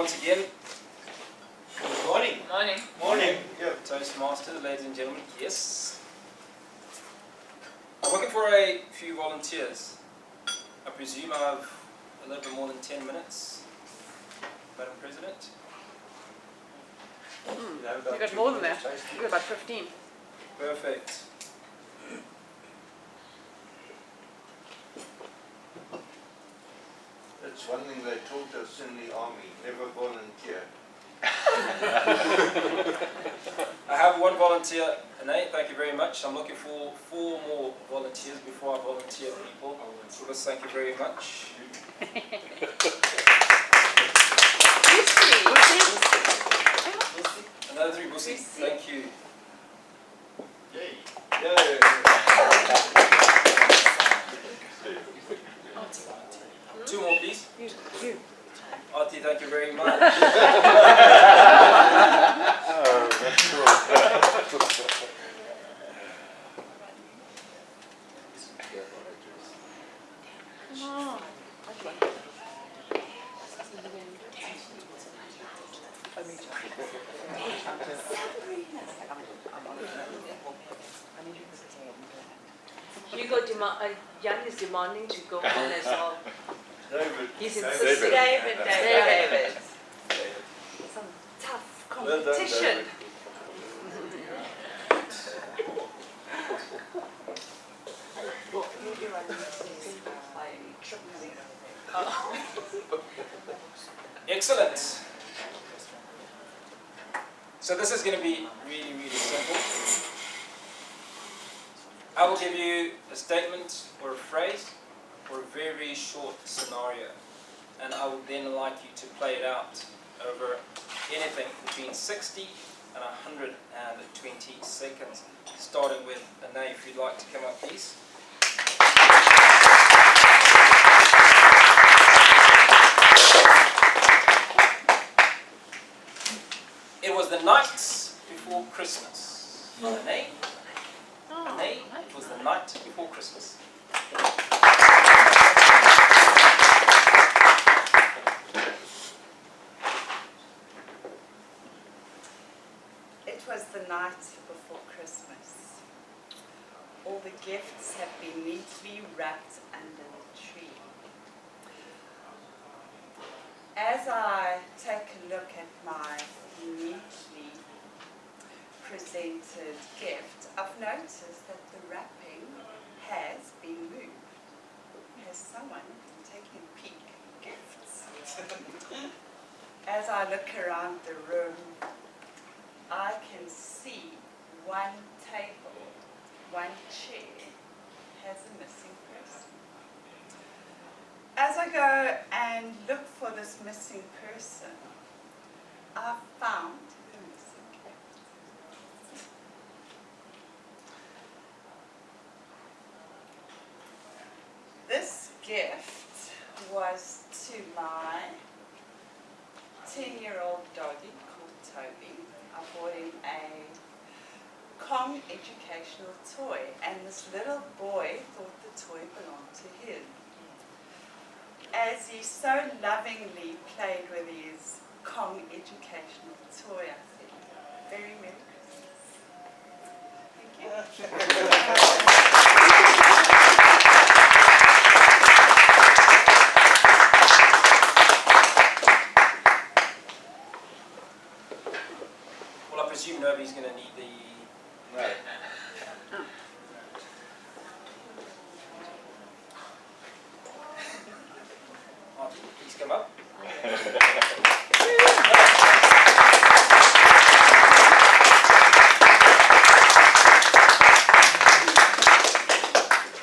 once again. Good morning. Morning. Morning. Yeah. Toastmasters, ladies and gentlemen. Yes. I'm looking for a few volunteers. I presume I have a little bit more than 10 minutes, Madam President. You got more than that. You got about 15. Perfect. That's one thing they taught us in the army, never volunteer. I have one volunteer, Anay, thank you very much. I'm looking for 4 more volunteers before I volunteer people. Lucas, thank you very much. Another 3, Busi, thank you. Yay. Yay. 2 more, please. You. Artie, thank you very much. Come on. Jan is demanding to go on as well. David. He's David. insisting. David. Some tough Well done, competition. David. Excellent. So this is going to be really, really simple. I will give you a statement or a phrase or a very short scenario, and I would then like you to play it out over anything between 60 and 120 seconds, starting with Anay, if you'd like to come up, please. It was the night before Christmas. Anay, it was the night before Christmas. It was the night before Christmas. All the gifts have been neatly wrapped under the tree. As I take a look at my neatly presented gift, I've noticed that the wrapping has been moved. Has someone been taking a peek at gifts? As I look around the room, I can see one table, one chair has a missing person. As I go and look for this missing person, I found the missing gift. This gift was to my 10-year-old doggy called Toby. I bought him a Kong educational toy, and this little boy thought the toy belonged to him. As he so lovingly played with his Kong educational toy, I said, "Very Merry Christmas." Thank you. Well, I presume nobody's going to need the... No. Artie, please come up.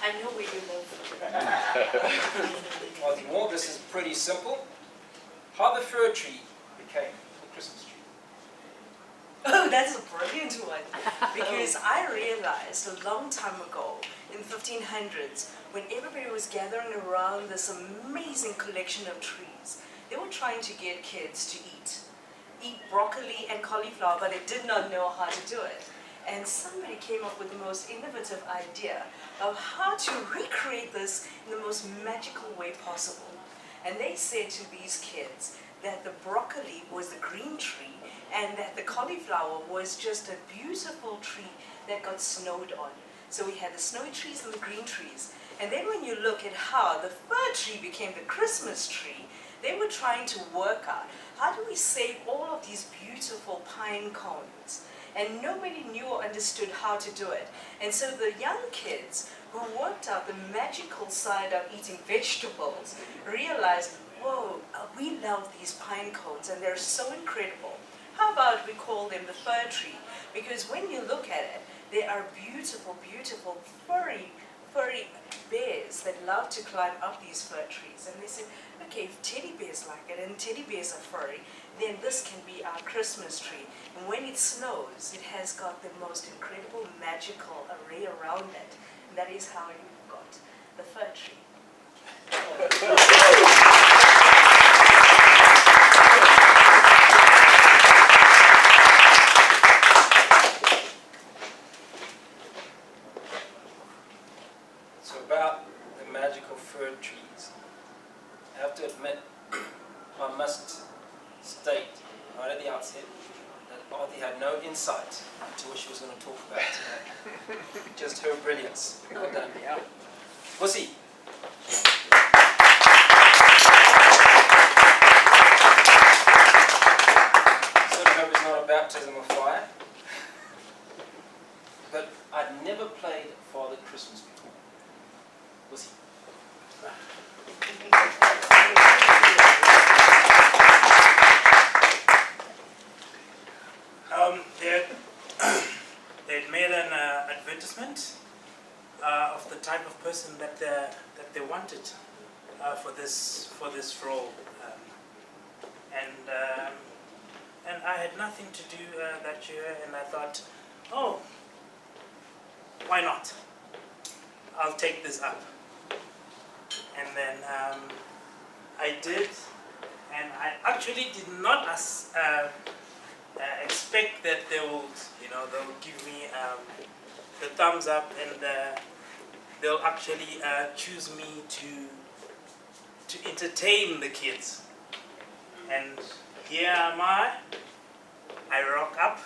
I know where you live. Artie Moore, this is pretty simple. How the fir tree became a Christmas tree. Oh, that's a brilliant one. Because I realized a long time ago, in the 1500s, when everybody was gathering around this amazing collection of trees, they were trying to get kids to eat broccoli and cauliflower, but they did not know how to do it. And somebody came up with the most innovative idea of how to recreate this in the most magical way possible. And they said to these kids that the broccoli was the green tree and that the cauliflower was just a beautiful tree that got snowed on. So we had the snowy trees and the green trees. And then when you look at how the fir tree became the Christmas tree, they were trying to work out, how do we save all of these beautiful pine cones? And nobody knew or understood how to do it. And so the young kids who worked out the magical side of eating vegetables realized, whoa, we love these pine cones and they're so incredible. How about we call them the fir tree? Because when you look at it, they are beautiful, beautiful, furry bears that love to climb up these fir trees. And they said, okay, if teddy bears like it and teddy bears are furry, then this can be our Christmas tree. And when it snows, it has got the most incredible magical array around it. And that is how you got the fir tree. So about the magical fir trees, I have to admit, I must state right at the outset that Artie had no insight into what she was going to talk about today. Just her brilliance. Well done. Yeah. Pussy. Sort of hope it's not a baptism of fire. But I'd never played Father Christmas before. Pussy. They'd made an advertisement of the type of person that they wanted for this role, and I had nothing to do that year, and I thought, oh, why not? I'll take this up, and then I did, and I actually did not expect that they would give me the thumbs up, and they'll actually choose me to entertain the kids. And here am I rock up,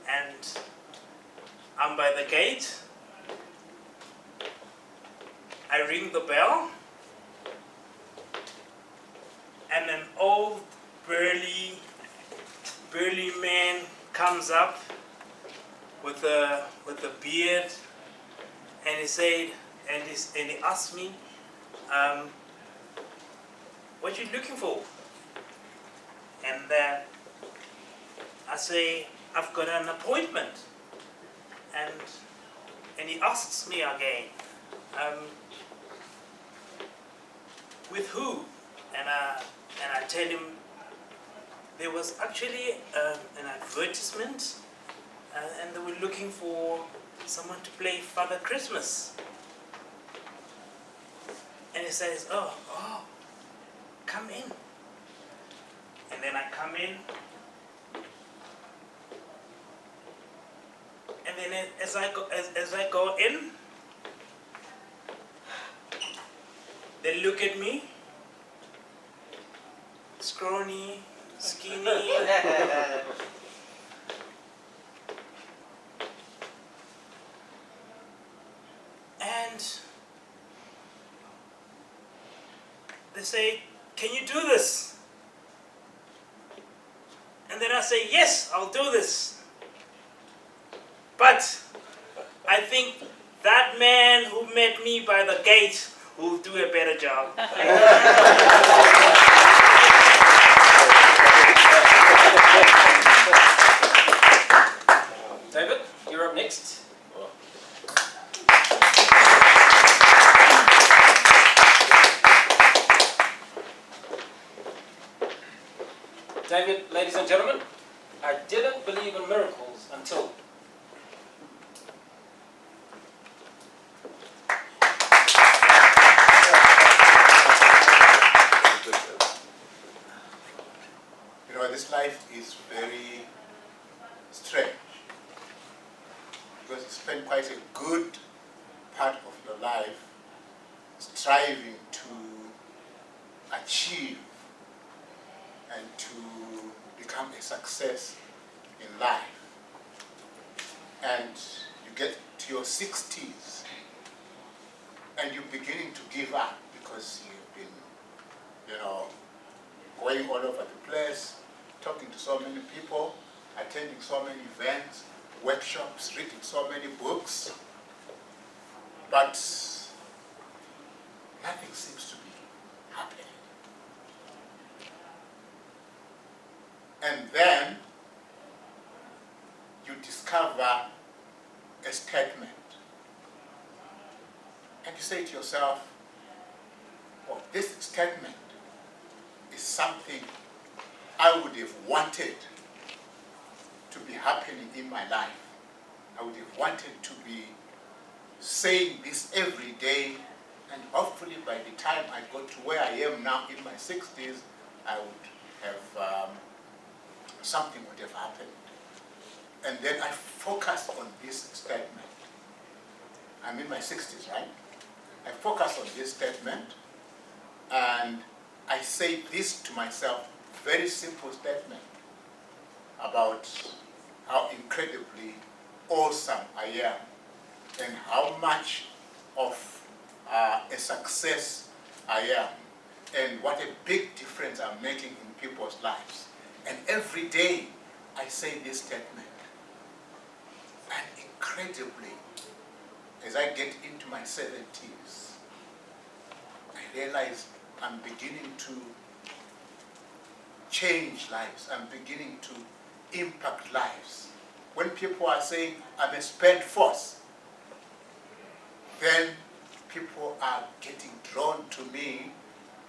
and I'm by the gate, I ring the bell, and an old burly man comes up with a beard, and he said, and he asked me, what you looking for? And I say, I've got an appointment. And he asks me again, with who? And I tell him, there was actually an advertisement, and they were looking for someone to play Father Christmas. And he says, oh, come in. And then I come in, and then as I go in, they look at me, scrawny, skinny, and they say, can you do this? And then I say, yes, I'll do this. But I think that man who met me by the gate will do a better job. David, you're up next. David, ladies and gentlemen, I didn't believe in miracles until... You know, this life is very strange, because you spend quite a good part of your life striving to achieve and to become a success in life. And you get to your 60s and you're beginning to give up because you've been, going all over the place, talking to so many people, attending so many events, workshops, reading so many books, but nothing seems to be happening. And then you discover a statement. And you say to yourself, oh, this statement is something I would have wanted to be happening in my life. I would have wanted to be saying this every day, and hopefully by the time I got to where I am now in my 60s, I would have, something would have happened. And then I focus on this statement. I'm in my 60s, right? I focus on this statement, and I say this to myself, very simple statement about how incredibly awesome I am and how much of a success I am and what a big difference I'm making in people's lives. And every day I say this statement. And incredibly, as I get into my 70s, I realize I'm beginning to change lives. I'm beginning to impact lives. When people are saying I'm a spent force, then people are getting drawn to me,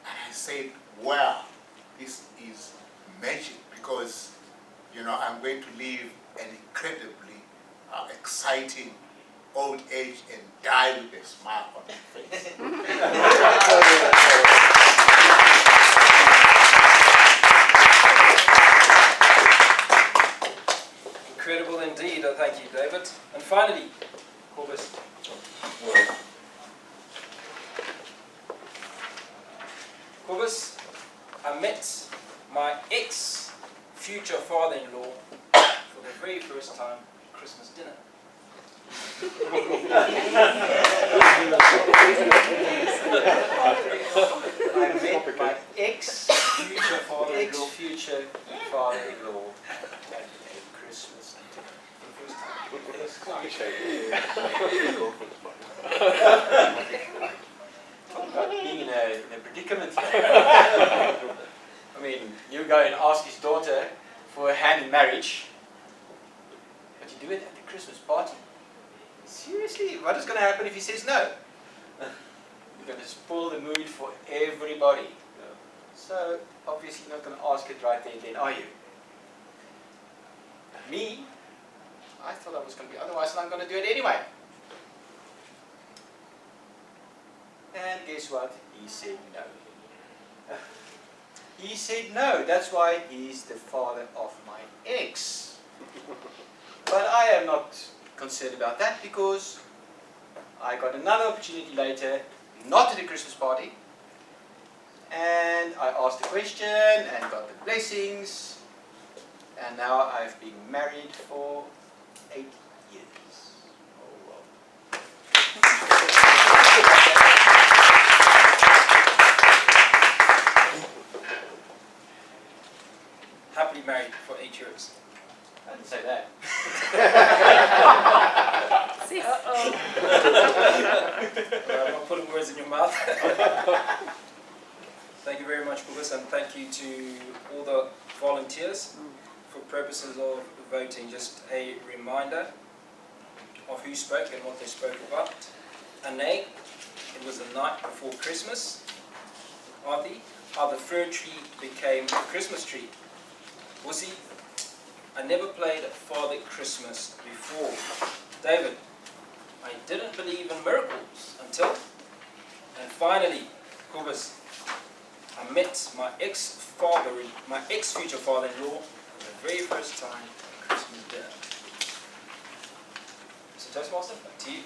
and I say, wow, this is magic, because I'm going to live an incredibly exciting old age and die with a smile on my face. Incredible indeed. Thank you, David. And finally, Cobus. Cobus, I met my ex-future father-in-law for the very first time at Christmas dinner. I met my ex-future father-in-law at a Christmas dinner for the first time. Talk about being in a predicament here. I mean, you go and ask his daughter for a hand in marriage, but you do it at the Christmas party. Seriously, what is going to happen if he says no? You're going to spoil the mood for everybody. So, obviously you're not going to ask it right there and then, are you? Me, I thought I was going to be otherwise, and I'm going to do it anyway. And guess what? He said no. He said no. That's why he's the father of my ex. But I am not concerned about that, because I got another opportunity later, not at the Christmas party, and I asked the question and got the blessings, and now I've been married for 8 years. Oh well. Happily married for 8 years. I didn't say that. I'm not putting words in your mouth. Thank you very much, Cobus, and thank you to all the volunteers. For purposes of voting, just a reminder of who spoke and what they spoke about. Ane, it was the night before Christmas. Arthi, how the fir tree became a Christmas tree. Wusi, I never played Father Christmas before. David, I didn't believe in miracles until. And finally, Cobus, I met my ex-future father-in-law for the very first time at Christmas dinner. So Toastmaster, back to you.